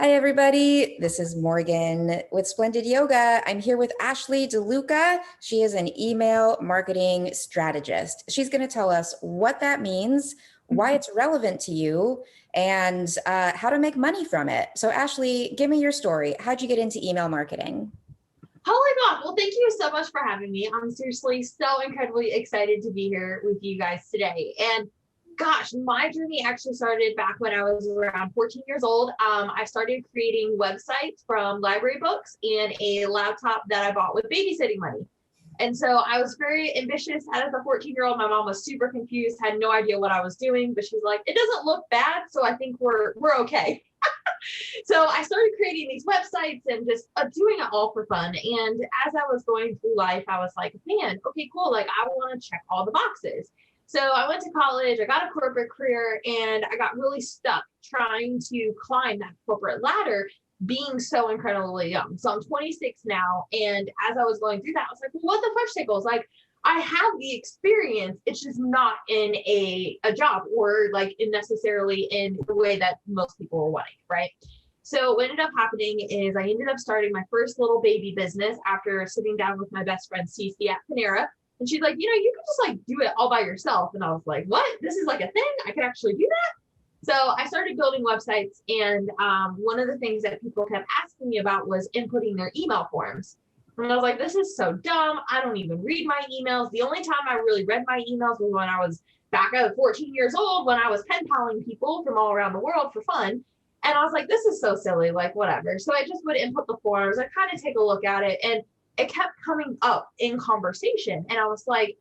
Hi, everybody. This is Morgan with Splendid Yoga. I'm here with Ashley DeLuca. She is an email marketing strategist. She's going to tell us what that means, why it's relevant to you, and how to make money from it. So, Ashley, give me your story. How'd you get into email marketing? Oh my God. Well, thank you so much for having me. I'm seriously so incredibly excited to be here with you guys today. And gosh, my journey actually started back when I was around 14 years old. I started creating websites from library books and a laptop that I bought with babysitting money. And so I was very ambitious. As a 14-year-old, my mom was super confused, had no idea what I was doing, but she's like, it doesn't look bad, so I think we're okay. So I started creating these websites and just doing it all for fun. And as I was going through life, I was like, man, okay, cool. Like I want to check all the boxes. So I went to college, I got a corporate career, and I got really stuck trying to climb that corporate ladder, being so incredibly young. So I'm 26 now. And as I was going through that, I was like, well, what the fudge tickles? Like I have the experience. It's just not in a job or like necessarily in the way that most people are wanting, right? So what ended up happening is I ended up starting my first little baby business after sitting down with my best friend Cece at Panera. And she's like, you can just like do it all by yourself. And I was like, what? This is like a thing? I can actually do that? So I started building websites. And one of the things that people kept asking me about was inputting their email forms. And I was like, this is so dumb. I don't even read my emails. The only time I really read my emails was when I was back at 14 years old, when I was pen paling people from all around the world for fun. And I was like, this is so silly, like whatever. So I just would input the forms, I kind of take a look at it, and it kept coming up in conversation. And I was like,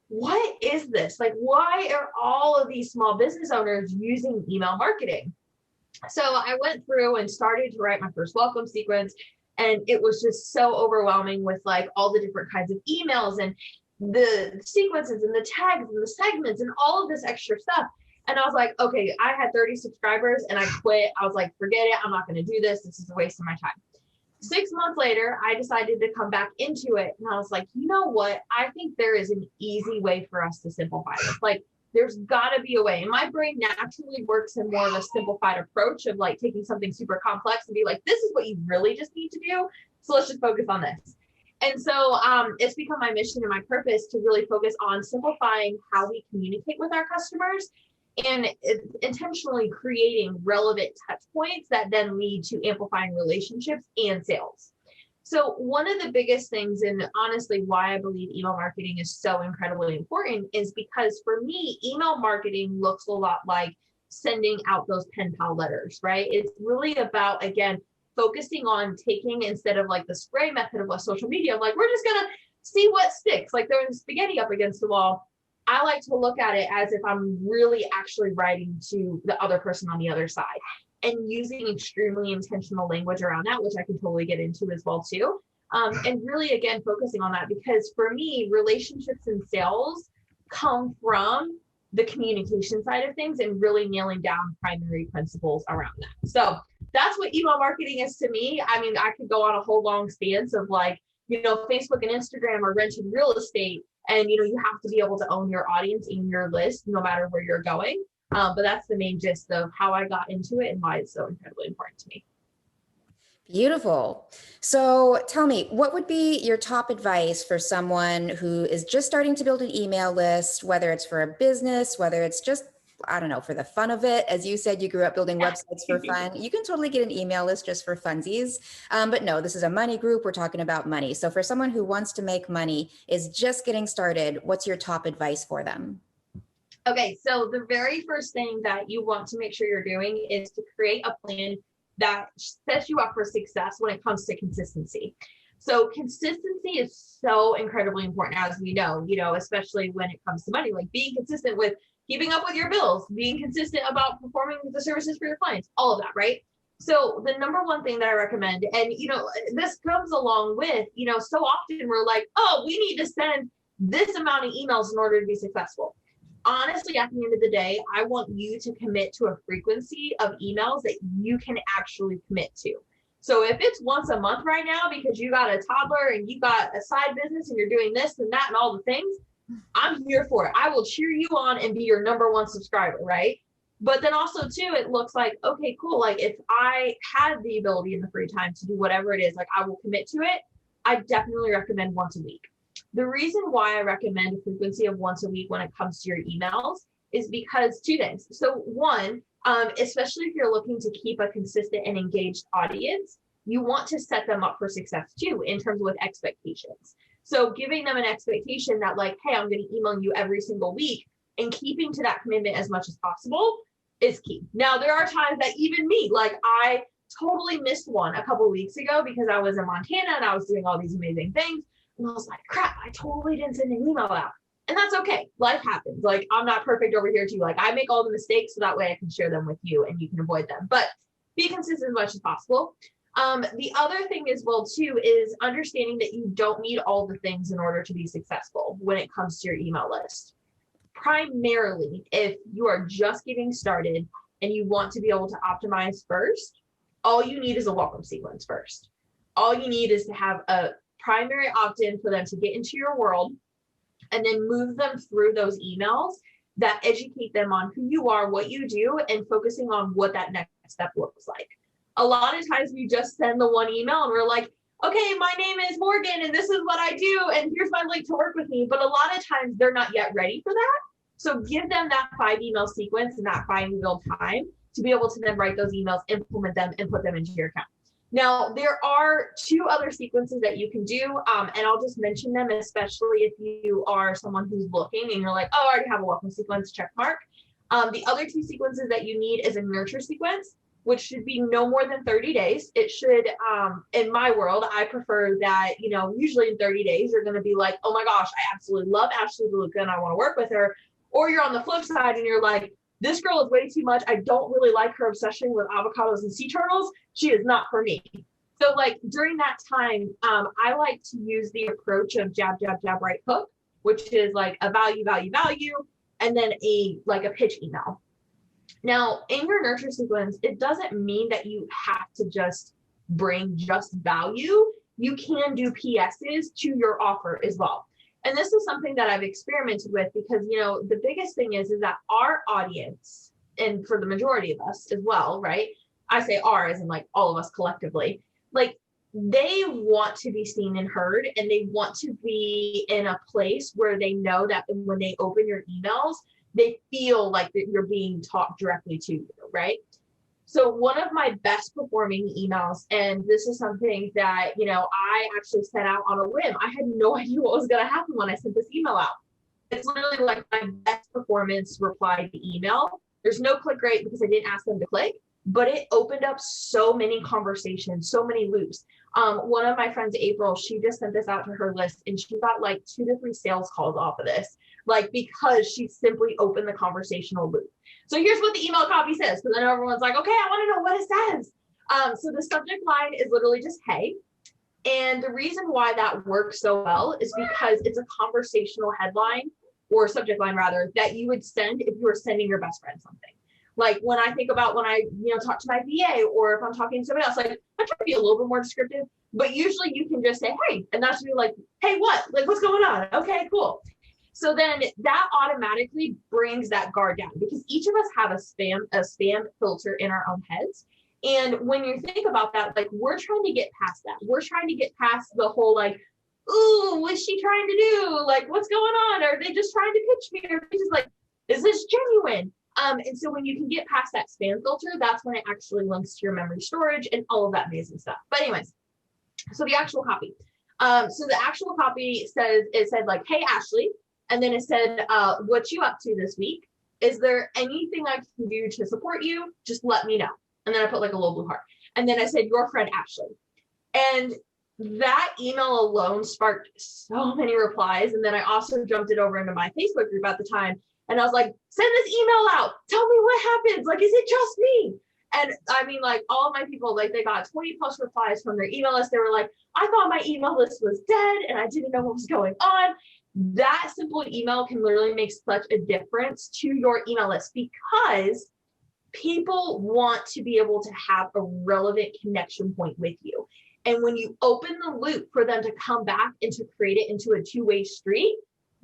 what is this? Like, why are all of these small business owners using email marketing? So I went through and started to write my first welcome sequence. And it was just so overwhelming with like all the different kinds of emails and the sequences and the tags and the segments and all of this extra stuff. And I was like, okay, I had 30 subscribers and I quit. I was like, forget it. I'm not going to do this. This is a waste of my time. 6 months later, I decided to come back into it. And I was like, you know what? I think there is an easy way for us to simplify this. Like, there's got to be a way. And my brain naturally works in more of a simplified approach of like taking something super complex and be like, this is what you really just need to do. So let's just focus on this. And so it's become my mission and my purpose to really focus on simplifying how we communicate with our customers and intentionally creating relevant touch points that then lead to amplifying relationships and sales. So one of the biggest things, and honestly why I believe email marketing is so incredibly important, is because for me, email marketing looks a lot like sending out those pen pal letters, right? It's really about, again, focusing on taking, instead of like the spray method of social media, like we're just gonna see what sticks, like throwing spaghetti up against the wall. I like to look at it as if I'm really actually writing to the other person on the other side and using extremely intentional language around that, which I can totally get into as well too. And really, again, focusing on that, because for me, relationships and sales come from the communication side of things and really nailing down primary principles around that. So that's what email marketing is to me. I mean, I could go on a whole long stance of like, Facebook and Instagram are rented real estate. And, you have to be able to own your audience and your list no matter where you're going. But that's the main gist of how I got into it and why it's so incredibly important to me. Beautiful. So tell me, what would be your top advice for someone who is just starting to build an email list, whether it's for a business, whether it's just, I don't know, for the fun of it? As you said, you grew up building websites for fun. You can totally get an email list just for funsies. But no, this is a money group. We're talking about money. So for someone who wants to make money, is just getting started, what's your top advice for them? Okay, so the very first thing that you want to make sure you're doing is to create a plan that sets you up for success when it comes to consistency. So consistency is so incredibly important, as we know, especially when it comes to money, like being consistent with keeping up with your bills, being consistent about performing the services for your clients, all of that, right? So the number one thing that I recommend, and this comes along with, so often we're like, oh, we need to send this amount of emails in order to be successful. Honestly, at the end of the day, I want you to commit to a frequency of emails that you can actually commit to. So if it's once a month right now because you got a toddler and you got a side business and you're doing this and that and all the things, I'm here for it. I will cheer you on and be your number one subscriber, right? But then also too, it looks like, okay, cool. Like if I had the ability in the free time to do whatever it is, like I will commit to it. I definitely recommend once a week. The reason why I recommend a frequency of once a week when it comes to your emails is because two things. So one, especially if you're looking to keep a consistent and engaged audience, you want to set them up for success too, in terms of with expectations. So giving them an expectation that like, hey, I'm going to email you every single week, and keeping to that commitment as much as possible is key. Now, there are times that even me, like I totally missed one a couple of weeks ago because I was in Montana and I was doing all these amazing things. And I was like, crap, I totally didn't send an email out. And that's okay. Life happens. Like I'm not perfect over here too. Like I make all the mistakes so that way I can share them with you and you can avoid them. But be consistent as much as possible. The other thing as well too is understanding that you don't need all the things in order to be successful when it comes to your email list. Primarily, if you are just getting started and you want to be able to optimize first, all you need is a welcome sequence first. All you need is to have a primary opt-in for them to get into your world, and then move them through those emails that educate them on who you are, what you do, and focusing on what that next step looks like. A lot of times we just send the one email and we're like, okay, my name is Morgan and this is what I do and here's my link to work with me. But a lot of times they're not yet ready for that. So give them that 5 email sequence and that 5 email time to be able to then write those emails, implement them, and put them into your account. Now, there are 2 other sequences that you can do, and I'll just mention them, especially if you are someone who's looking and you're like, oh, I already have a welcome sequence, check mark. The other 2 sequences that you need is a nurture sequence, which should be no more than 30 days. It should, in my world, I prefer that, usually in 30 days, you're going to be like, oh my gosh, I absolutely love Ashley DeLuca and I want to work with her. Or you're on the flip side and you're like, this girl is way too much. I don't really like her obsession with avocados and sea turtles. She is not for me. So like during that time, I like to use the approach of jab, jab, jab, right hook, which is like a value, value, value, and then a pitch email. Now, in your nurture sequence, it doesn't mean that you have to just bring just value. You can do PSs to your offer as well. And this is something that I've experimented with because, the biggest thing is that our audience, and for the majority of us as well, right? I say our as in like all of us collectively, like they want to be seen and heard, and they want to be in a place where they know that when they open your emails, they feel like that you're being talked directly to you, right? So one of my best performing emails, and this is something that, I actually set out on a whim. I had no idea what was going to happen when I sent this email out. It's literally like my best performance reply to email. There's no click rate because I didn't ask them to click, but it opened up so many conversations, so many loops. One of my friends, April, she just sent this out to her list and she got like 2 to 3 sales calls off of this, like because she simply opened the conversational loop. So here's what the email copy says. So then everyone's like, okay, I want to know what it says. So the subject line is literally just, hey. And the reason why that works so well is because it's a conversational headline or subject line rather, that you would send if you were sending your best friend something. Like when I think about when I, talk to my VA or if I'm talking to somebody else, like I try to be a little bit more descriptive, but usually you can just say, hey, and that's be like, hey, what? Like, what's going on? Okay, cool. So then that automatically brings that guard down because each of us have a spam filter in our own heads. And when you think about that, like we're trying to get past that. We're trying to get past the whole like, ooh, what's she trying to do? Like, what's going on? Are they just trying to pitch me? Or just like, is this genuine? And so when you can get past that spam filter, that's when it actually links to your memory storage and all of that amazing stuff. But anyways, so the actual copy. So the actual copy said like, hey, Ashley. And then it said, what you up to this week? Is there anything I can do to support you? Just let me know. And then I put like a little blue heart. And then I said, your friend, Ashley. And that email alone sparked so many replies. And then I also jumped it over into my Facebook group at the time. And I was like, send this email out. Tell me what happens. Like, is it just me? And I mean, like all of my people, like they got 20 plus replies from their email list. They were like, I thought my email list was dead and I didn't know what was going on. That simple email can literally make such a difference to your email list because people want to be able to have a relevant connection point with you. And when you open the loop for them to come back and to create it into a 2-way street,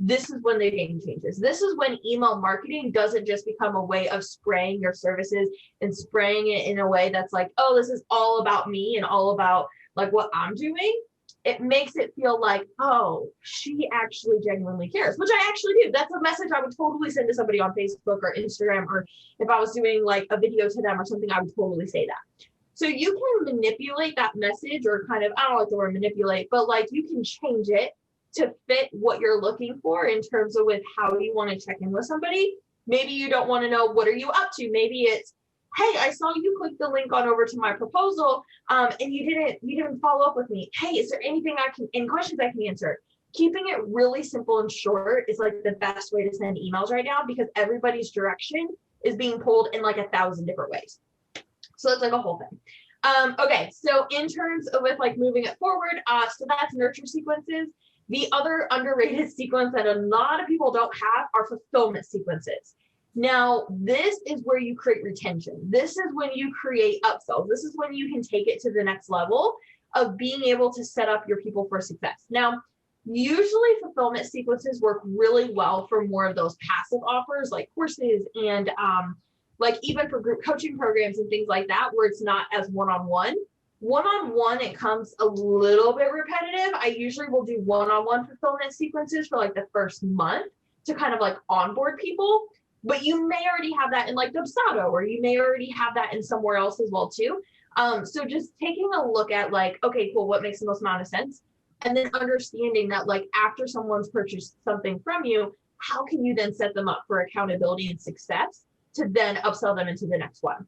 this is when the game changes. This is when email marketing doesn't just become a way of spraying your services and spraying it in a way that's like, oh, this is all about me and all about like what I'm doing. It makes it feel like, oh, she actually genuinely cares, which I actually do. That's a message I would totally send to somebody on Facebook or Instagram, or if I was doing like a video to them or something, I would totally say that. So you can manipulate that message, or kind of, I don't like the word manipulate, but like you can change it to fit what you're looking for in terms of with how you want to check in with somebody. Maybe you don't want to know, what are you up to? Maybe it's, hey, I saw you click the link on over to my proposal, and you didn't follow up with me. Hey, is there any questions I can answer? Keeping it really simple and short is like the best way to send emails right now, because everybody's direction is being pulled in like 1,000 different ways. So it's like a whole thing. Okay, so in terms of with like moving it forward, so that's nurture sequences. The other underrated sequence that a lot of people don't have are fulfillment sequences. Now, this is where you create retention. This is when you create upsells. This is when you can take it to the next level of being able to set up your people for success. Now, usually fulfillment sequences work really well for more of those passive offers like courses and like even for group coaching programs and things like that, where it's not as one-on-one. One-on-one, it comes a little bit repetitive. I usually will do one-on-one fulfillment sequences for like the first month to kind of like onboard people, but you may already have that in like Dubsado, or you may already have that in somewhere else as well too. So just taking a look at like, okay, cool, what makes the most amount of sense? And then understanding that like after someone's purchased something from you, how can you then set them up for accountability and success to then upsell them into the next one?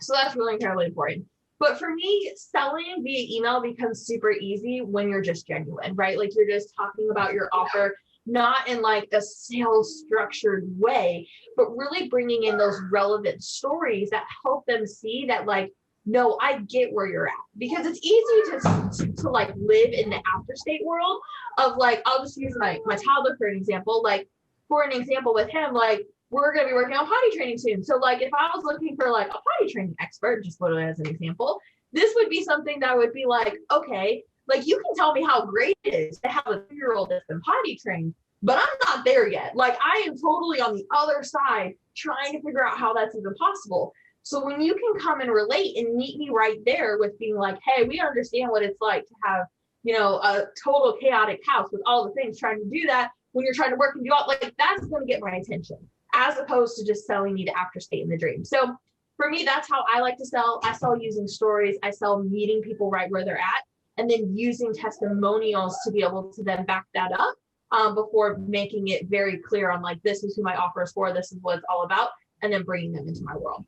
So that's really incredibly important. But for me, selling via email becomes super easy when you're just genuine, right? Like you're just talking about your offer, not in like a sales structured way, but really bringing in those relevant stories that help them see that like, no, I get where you're at. Because it's easy to like live in the after state world of like, I'll just use my toddler for an example. Like for an example with him, like we're going to be working on potty training soon. So like if I was looking for like a potty training expert, just literally as an example, this would be something that would be like, okay, like you can tell me how great it is to have a 2-year-old that's been potty trained, but I'm not there yet. Like I am totally on the other side trying to figure out how that's even possible. So when you can come and relate and meet me right there with being like, hey, we understand what it's like to have, you know, a total chaotic house with all the things, trying to do that when you're trying to work and do all, like that's going to get my attention, as opposed to just selling me the after state in the dream. So for me, that's how I like to sell. I sell using stories. I sell meeting people right where they're at, and then using testimonials to be able to then back that up before making it very clear on like, this is who my offer is for, this is what it's all about, and then bringing them into my world.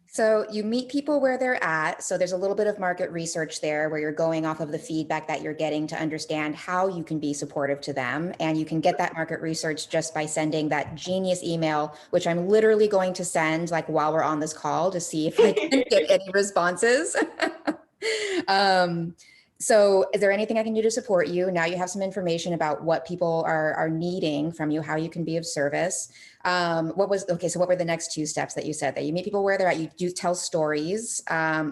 So you meet people where they're at. So there's a little bit of market research there where you're going off of the feedback that you're getting to understand how you can be supportive to them. And you can get that market research just by sending that genius email, which I'm literally going to send like while we're on this call to see if I can get any responses. So is there anything I can do to support you? Now you have some information about what people are needing from you, how you can be of service. So what were the next 2 steps that you said? That you meet people where they're at, you tell stories.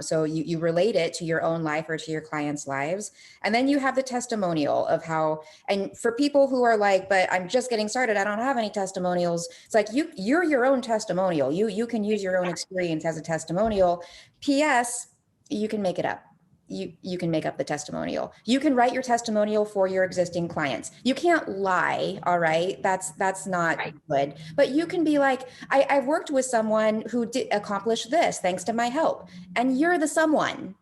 So you relate it to your own life or to your clients' lives. And then you have the testimonial of how, and for people who are like, but I'm just getting started, I don't have any testimonials. It's like, you're your own testimonial. You can use your own experience as a testimonial. P.S. You can make it up. You can make up the testimonial. You can write your testimonial for your existing clients. You can't lie. All right. That's not good, but you can be like, I've worked with someone who did accomplish this thanks to my help. And you're the someone.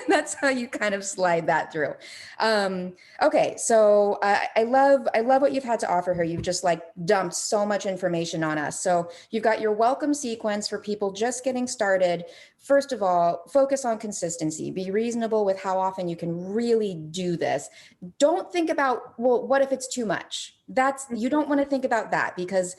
That's how you kind of slide that through. Okay. So I love what you've had to offer here. You've just like dumped so much information on us. So you've got your welcome sequence for people just getting started. First of all, focus on consistency. Be reasonable with how often you can really do this. Don't think about, well, what if it's too much? You don't want to think about that, because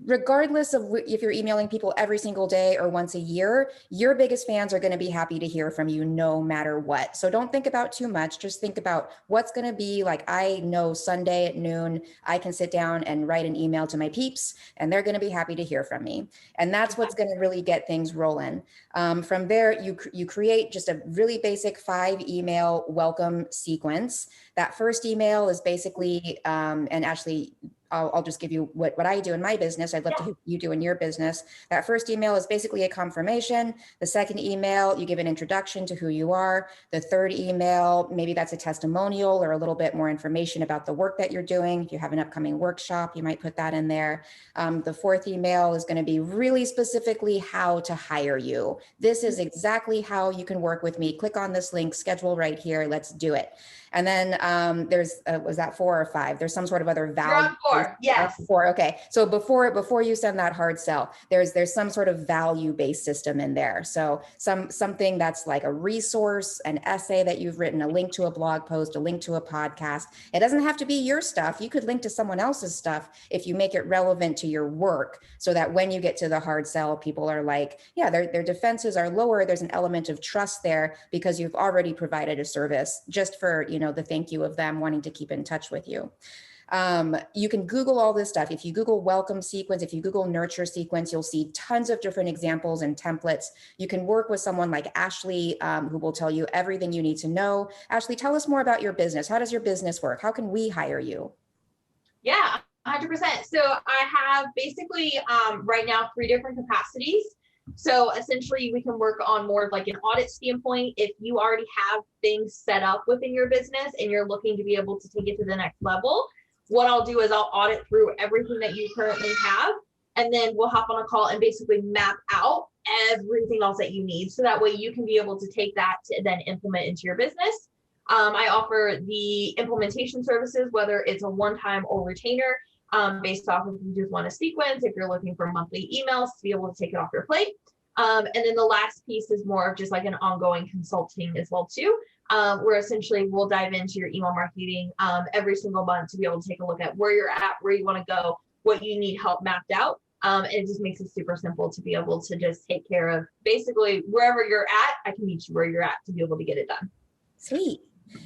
regardless of if you're emailing people every single day or once a year, your biggest fans are going to be happy to hear from you no matter what. So don't think about too much. Just think about what's going to be like. I know Sunday at noon, I can sit down and write an email to my peeps and they're going to be happy to hear from me. And that's what's going to really get things rolling. From there, you create just a really basic 5 email welcome sequence. That first email is basically, and actually, I'll just give you what I do in my business. I'd love to hear what you do in your business. That first email is basically a confirmation. The second email, you give an introduction to who you are. The third email, maybe that's a testimonial or a little bit more information about the work that you're doing. If you have an upcoming workshop, you might put that in there. The fourth email is going to be really specifically how to hire you. This is exactly how you can work with me. Click on this link, schedule right here. Let's do it. And then there's, was that 4 or 5? There's some sort of other value. You're on 4, yes. 4, okay. So before you send that hard sell, there's some sort of value-based system in there. So something that's like a resource, an essay that you've written, a link to a blog post, a link to a podcast. It doesn't have to be your stuff. You could link to someone else's stuff if you make it relevant to your work, so that when you get to the hard sell, people are like, yeah, their defenses are lower. There's an element of trust there because you've already provided a service, just for, the thank you of them wanting to keep in touch with you. You can Google all this stuff. If you Google welcome sequence, if you Google nurture sequence, you'll see tons of different examples and templates. You can work with someone like Ashley, who will tell you everything you need to know. Ashley, tell us more about your business. How does your business work? How can we hire you? Yeah, 100%. So I have basically right now 3 different capacities. So essentially we can work on more of like an audit standpoint. If you already have things set up within your business and you're looking to be able to take it to the next level, what I'll do is I'll audit through everything that you currently have, and then we'll hop on a call and basically map out everything else that you need. So that way you can be able to take that to then implement into your business. I offer the implementation services, whether it's a one-time or retainer, based off of if you just want a sequence, if you're looking for monthly emails to be able to take it off your plate. And then the last piece is more of just like an ongoing consulting as well too, where essentially we'll dive into your email marketing every single month to be able to take a look at where you're at, where you want to go, what you need help mapped out. And it just makes it super simple to be able to just take care of basically wherever you're at. I can meet you where you're at to be able to get it done. Sweet.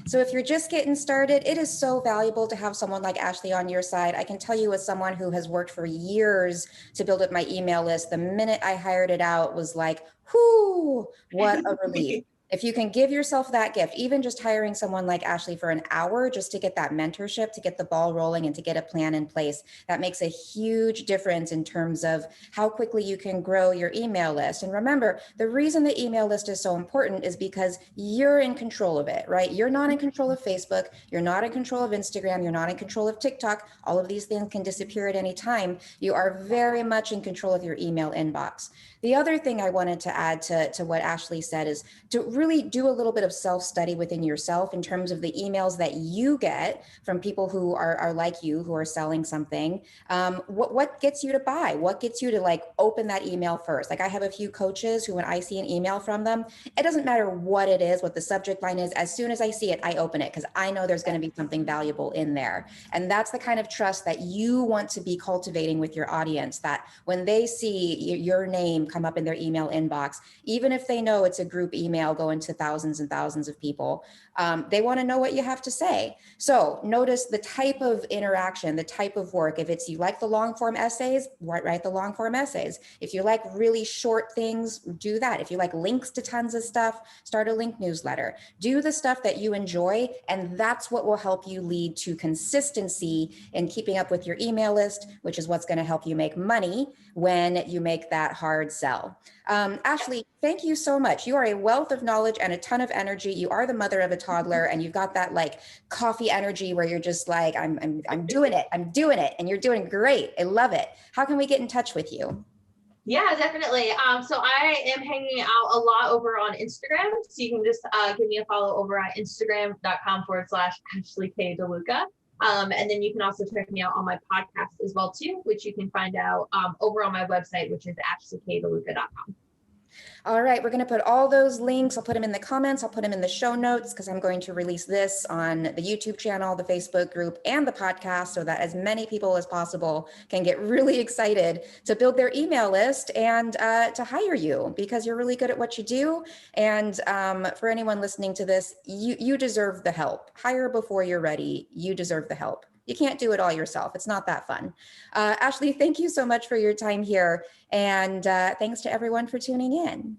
So if you're just getting started, it is so valuable to have someone like Ashley on your side. I can tell you, as someone who has worked for years to build up my email list, the minute I hired it out was like, whoo, what a relief. If you can give yourself that gift, even just hiring someone like Ashley for an hour just to get that mentorship, to get the ball rolling and to get a plan in place, that makes a huge difference in terms of how quickly you can grow your email list. And remember, the reason the email list is so important is because you're in control of it, right? You're not in control of Facebook. You're not in control of Instagram. You're not in control of TikTok. All of these things can disappear at any time. You are very much in control of your email inbox. The other thing I wanted to add to what Ashley said is to really do a little bit of self-study within yourself in terms of the emails that you get from people who are like you, who are selling something. What gets you to buy? What gets you to like open that email first? Like I have a few coaches who, when I see an email from them, it doesn't matter what it is, what the subject line is. As soon as I see it, I open it because I know there's going to be something valuable in there. And that's the kind of trust that you want to be cultivating with your audience, that when they see your name come up in their email inbox, even if they know it's a group email going to thousands and thousands of people, they want to know what you have to say. So notice the type of interaction, the type of work. If it's you like the long form essays, write the long form essays. If you like really short things, do that. If you like links to tons of stuff, start a link newsletter. Do the stuff that you enjoy, and that's what will help you lead to consistency in keeping up with your email list, which is what's going to help you make money when you make that hard sell. Ashley, thank you so much. You are a wealth of knowledge and a ton of energy. You are the mother of a toddler, and you've got that like coffee energy where you're just like, I'm doing it. I'm doing it. And you're doing great. I love it. How can we get in touch with you? Yeah, definitely. So I am hanging out a lot over on Instagram. So you can just give me a follow over at instagram.com/Ashley K. DeLuca. And then you can also check me out on my podcast as well too, which you can find out over on my website, which is ashleykdeluca.com. All right, we're going to put all those links. I'll put them in the comments. I'll put them in the show notes because I'm going to release this on the YouTube channel, the Facebook group, and the podcast so that as many people as possible can get really excited to build their email list and to hire you because you're really good at what you do. And for anyone listening to this, you deserve the help. Hire before you're ready. You deserve the help. You can't do it all yourself. It's not that fun. Ashley, thank you so much for your time here. And thanks to everyone for tuning in.